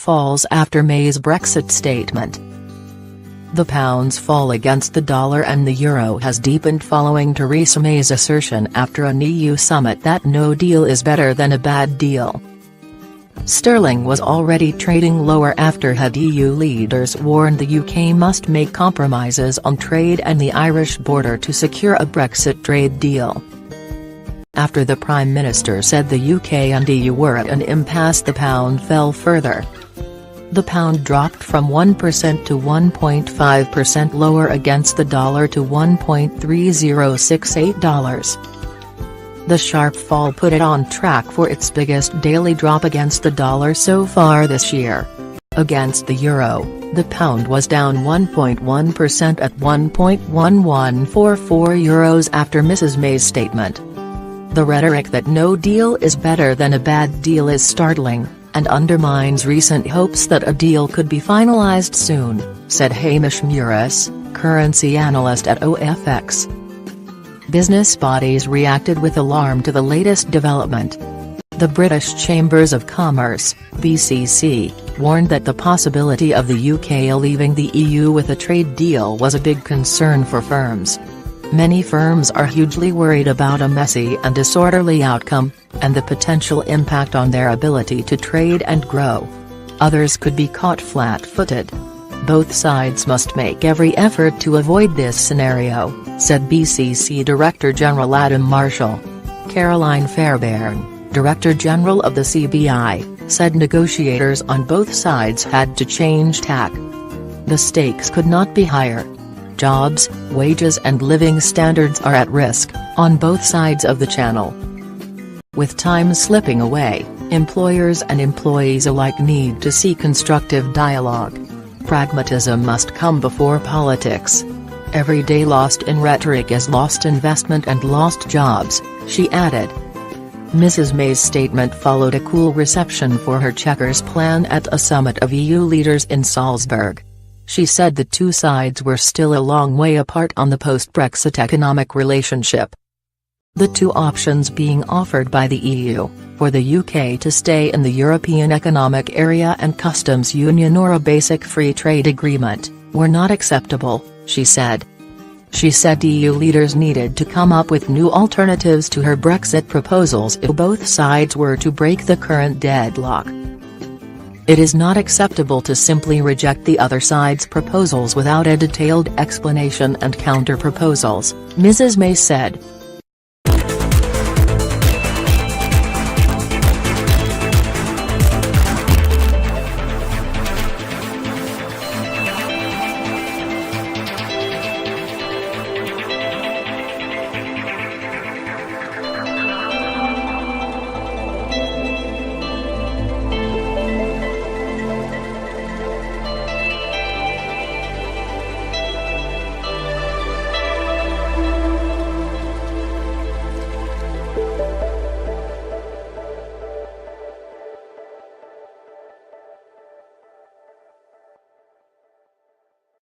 falls after May's Brexit statement. The pound's fall against the dollar and the euro has deepened following Theresa May's assertion after an EU summit that no deal is better than a bad deal. Sterling was already trading lower after EU leaders warned the UK must make compromises on trade and the Irish border to secure a Brexit trade deal. After the Prime Minister said the UK and EU were at an impasse, the pound fell further. The pound dropped from 1% to 1.5% lower against the dollar to $1.3068. The sharp fall put it on track for its biggest daily drop against the dollar so far this year. Against the euro, the pound was down 1.1% at €1.1144 after Mrs May's statement. The rhetoric that no deal is better than a bad deal is startling, and undermines recent hopes that a deal could be finalized soon, said Hamish Murris, currency analyst at OFX. Business bodies reacted with alarm to the latest development. The British Chambers of Commerce, BCC, warned that the possibility of the UK leaving the EU with a trade deal was a big concern for firms. Many firms are hugely worried about a messy and disorderly outcome, and the potential impact on their ability to trade and grow. Others could be caught flat-footed. Both sides must make every effort to avoid this scenario, said BCC Director General Adam Marshall. Caroline Fairbairn, Director General of the CBI, said negotiators on both sides had to change tack. The stakes could not be higher. Jobs, wages and living standards are at risk, on both sides of the channel. With time slipping away, employers and employees alike need to see constructive dialogue. Pragmatism must come before politics. Every day lost in rhetoric is lost investment and lost jobs, she added. Mrs May's statement followed a cool reception for her Chequers plan at a summit of EU leaders in Salzburg. She said the two sides were still a long way apart on the post-Brexit economic relationship. The two options being offered by the EU, for the UK to stay in the European Economic Area and Customs Union or a basic free trade agreement, were not acceptable, she said. She said EU leaders needed to come up with new alternatives to her Brexit proposals if both sides were to break the current deadlock. It is not acceptable to simply reject the other side's proposals without a detailed explanation and counter-proposals, Mrs May said.